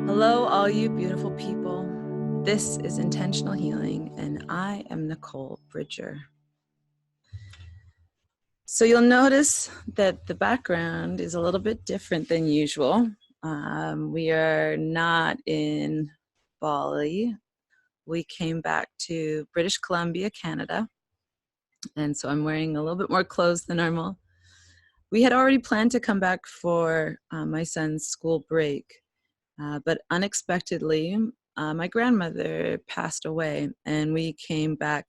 Hello, all you beautiful people. This is Intentional Healing, and I am Nicole Bridger. So you'll notice that the background is a little bit different than usual. We are not in Bali. We came back to British Columbia, Canada, and so I'm wearing a little bit more clothes than normal. We had already planned to come back for my son's school break, but unexpectedly, my grandmother passed away, and we came back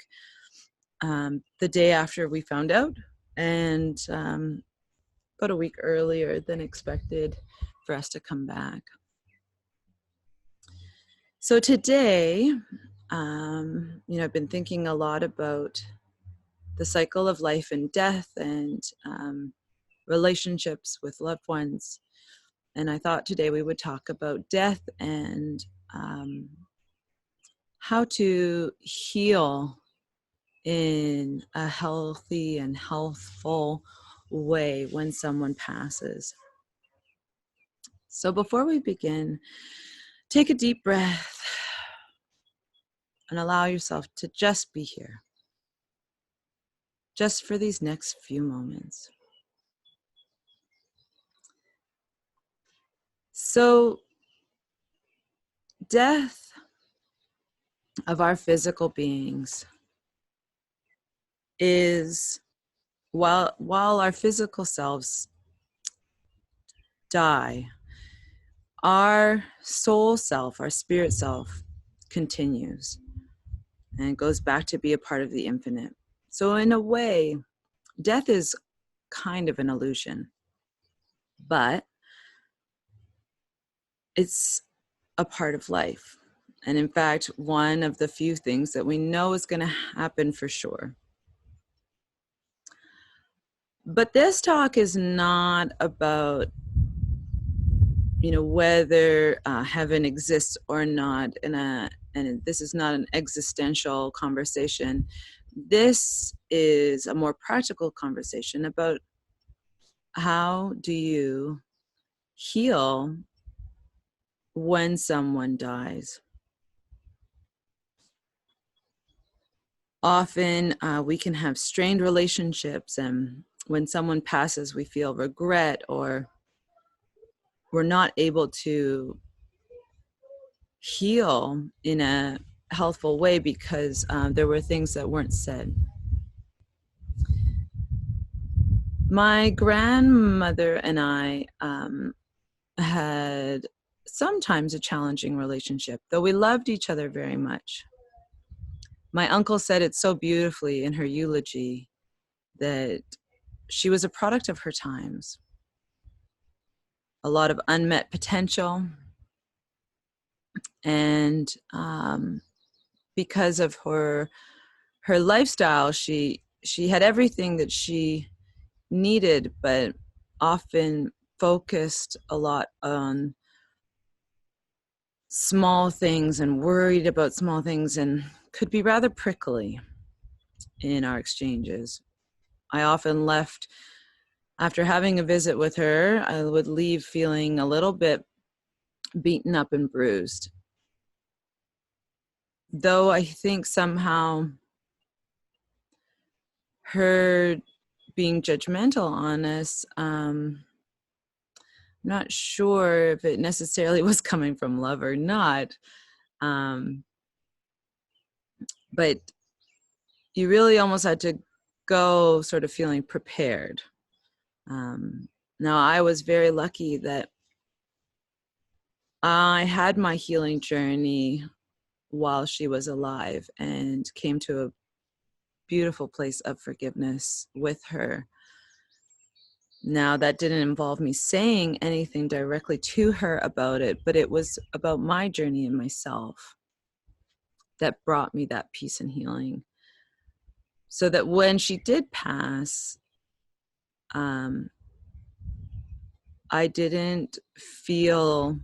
the day after we found out, and about a week earlier than expected for us to come back. So today, I've been thinking a lot about the cycle of life and death and relationships with loved ones. And I thought today we would talk about death and how to heal in a healthy and healthful way when someone passes. So before we begin, take a deep breath and allow yourself to just be here, just for these next few moments. So, death of our physical beings is, while our physical selves die, our soul self, our spirit self, continues and goes back to be a part of the infinite. So in a way, death is kind of an illusion, but it's a part of life. And in fact, one of the few things that we know is going to happen for sure. But this talk is not about, whether heaven exists or not, and this is not an existential conversation. This is a more practical conversation about how do you heal when someone dies. Often we can have strained relationships, and when someone passes, we feel regret, or we're not able to heal in a healthful way because there were things that weren't said. My grandmother and I had sometimes a challenging relationship, though we loved each other very much. My uncle said it so beautifully in her eulogy that she was a product of her times. A lot of unmet potential, and because of her lifestyle, she had everything that she needed, but often focused a lot on small things and worried about small things, and could be rather prickly in our exchanges. I often left after having a visit with her. I would leave feeling a little bit beaten up and bruised. Though I think somehow her being judgmental on us, I'm not sure if it necessarily was coming from love or not. But you really almost had to go sort of feeling prepared. Now, I was very lucky that I had my healing journey while she was alive and came to a beautiful place of forgiveness with her. Now, that didn't involve me saying anything directly to her about it, but it was about my journey and myself that brought me that peace and healing. So that when she did pass, I didn't feel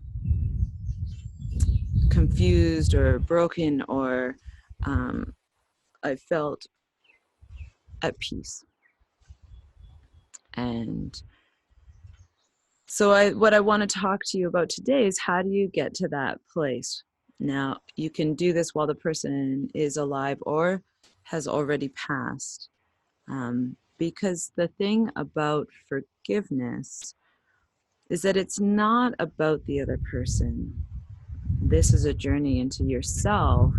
confused or broken, or I felt at peace. And So what I want to talk to you about today is, how do you get to that place? Now, you can do this while the person is alive or has already passed. Because the thing about forgiveness is that it's not about the other person. This is a journey into yourself.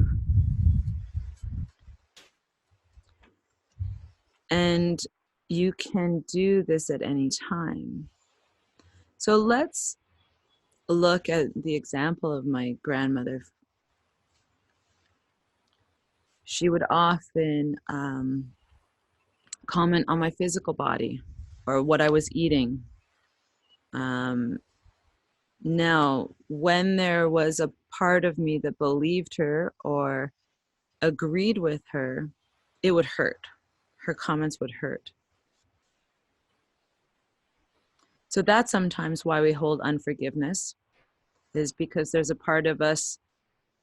And you can do this at any time. So let's look at the example of my grandmother. She would often comment on my physical body or what I was eating. Now, when there was a part of me that believed her or agreed with her, it would hurt. Her comments would hurt. So that's sometimes why we hold unforgiveness, is because there's a part of us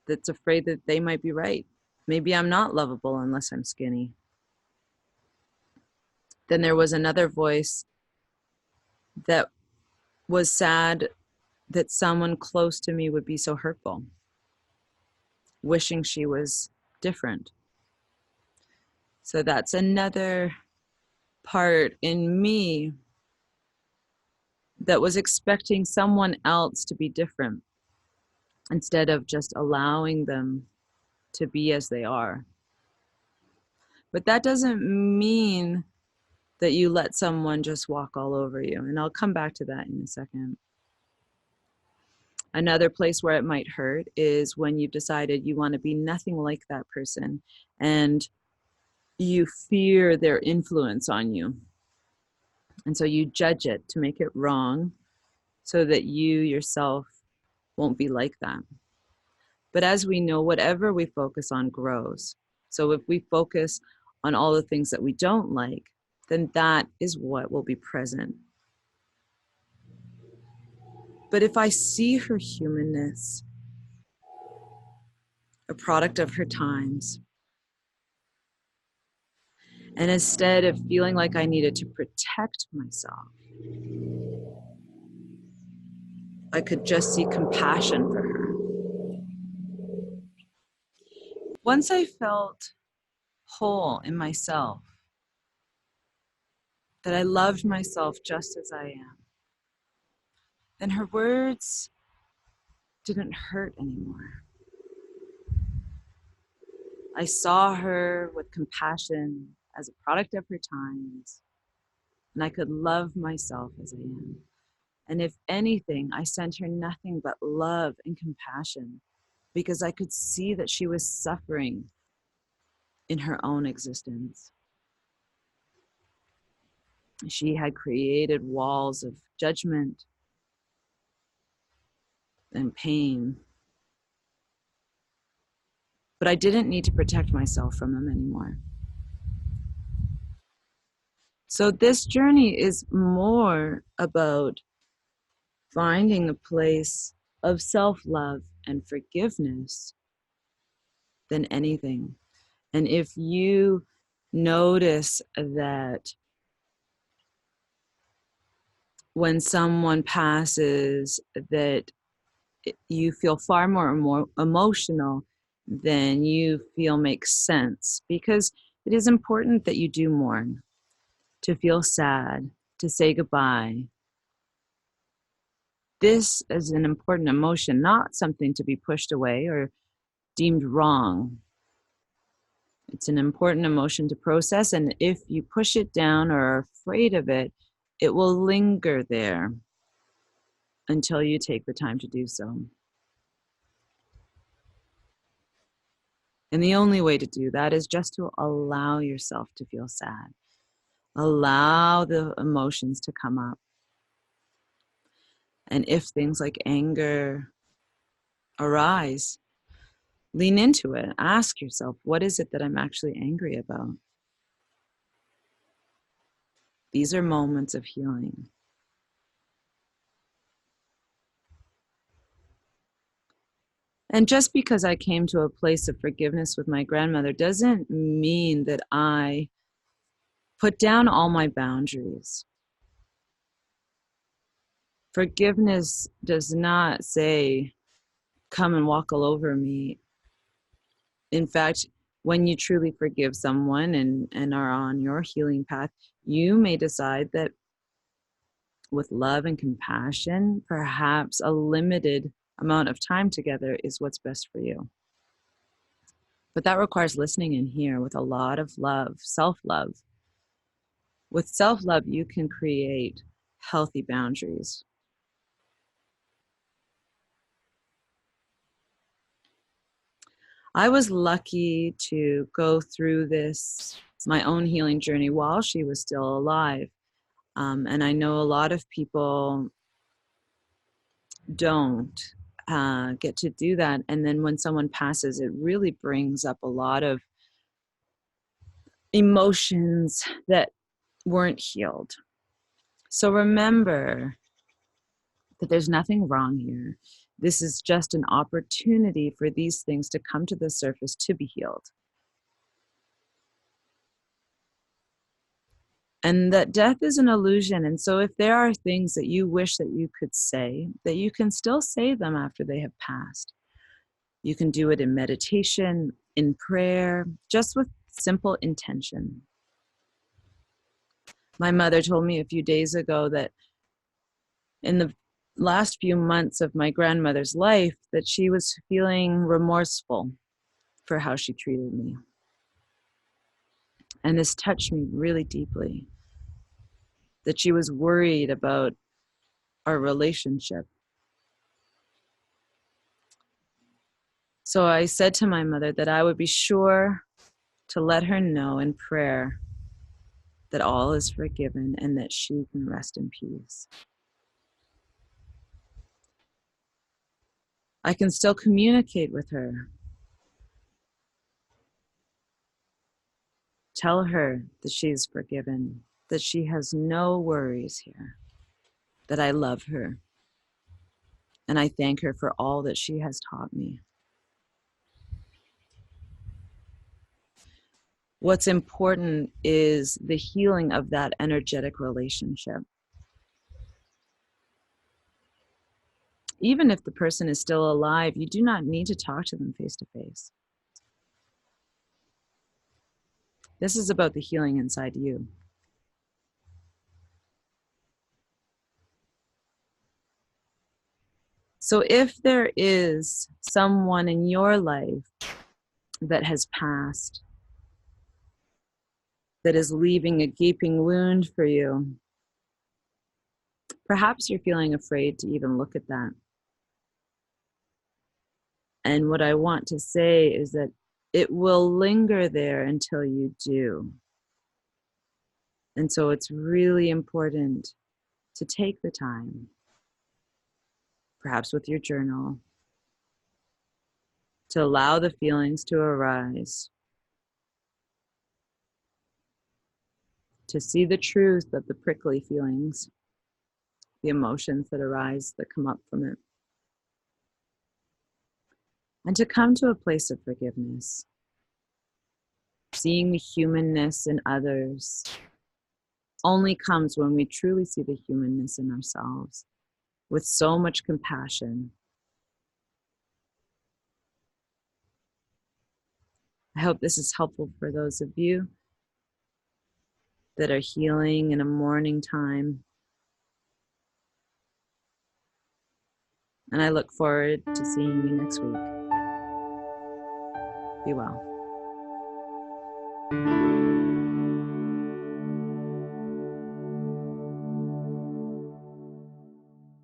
that's afraid that they might be right. Maybe I'm not lovable unless I'm skinny. Then there was another voice that was sad that someone close to me would be so hurtful, wishing she was different. So that's another part in me that was expecting someone else to be different instead of just allowing them to be as they are. But that doesn't mean that you let someone just walk all over you. And I'll come back to that in a second. Another place where it might hurt is when you've decided you want to be nothing like that person and you fear their influence on you. And so you judge it to make it wrong so that you yourself won't be like that. But as we know, whatever we focus on grows. So if we focus on all the things that we don't like, then that is what will be present. But if I see her humanness, a product of her times, and instead of feeling like I needed to protect myself, I could just see compassion for her. Once I felt whole in myself, that I loved myself just as I am, then her words didn't hurt anymore. I saw her with compassion as a product of her times, and I could love myself as I am. And if anything, I sent her nothing but love and compassion because I could see that she was suffering in her own existence. She had created walls of judgment and pain, but I didn't need to protect myself from them anymore. So this journey is more about finding a place of self-love and forgiveness than anything. And if you notice that when someone passes, that you feel far more emotional than you feel makes sense, because it is important that you do mourn, to feel sad, to say goodbye. This is an important emotion, not something to be pushed away or deemed wrong. It's an important emotion to process, and if you push it down or are afraid of it, it will linger there until you take the time to do so. And the only way to do that is just to allow yourself to feel sad. Allow the emotions to come up. And if things like anger arise, lean into it. Ask yourself, what is it that I'm actually angry about? These are moments of healing. And just because I came to a place of forgiveness with my grandmother doesn't mean that I put down all my boundaries. Forgiveness does not say, come and walk all over me. In fact, when you truly forgive someone and are on your healing path, you may decide that with love and compassion, perhaps a limited amount of time together is what's best for you. But that requires listening in here with a lot of love, self-love. With self-love, you can create healthy boundaries. I was lucky to go through this, my own healing journey, while she was still alive. And I know a lot of people don't get to do that. And then when someone passes, it really brings up a lot of emotions that weren't healed. So remember that there's nothing wrong here. This is just an opportunity for these things to come to the surface to be healed. And that death is an illusion. And so if there are things that you wish that you could say, that you can still say them after they have passed. You can do it in meditation, in prayer, just with simple intention. My mother told me a few days ago that in the last few months of my grandmother's life, that she was feeling remorseful for how she treated me. And this touched me really deeply, that she was worried about our relationship. So I said to my mother that I would be sure to let her know in prayer that all is forgiven and that she can rest in peace. I can still communicate with her. Tell her that she is forgiven, that she has no worries here, that I love her, and I thank her for all that she has taught me. What's important is the healing of that energetic relationship. Even if the person is still alive, you do not need to talk to them face to face. This is about the healing inside you. So if there is someone in your life that has passed, that is leaving a gaping wound for you, perhaps you're feeling afraid to even look at that. And what I want to say is that it will linger there until you do. And so it's really important to take the time, perhaps with your journal, to allow the feelings to arise, to see the truth of the prickly feelings, the emotions that arise, that come up from it, and to come to a place of forgiveness, seeing the humanness in others only comes when we truly see the humanness in ourselves with so much compassion. I hope this is helpful for those of you that are healing in a mourning time. And I look forward to seeing you next week. Be well.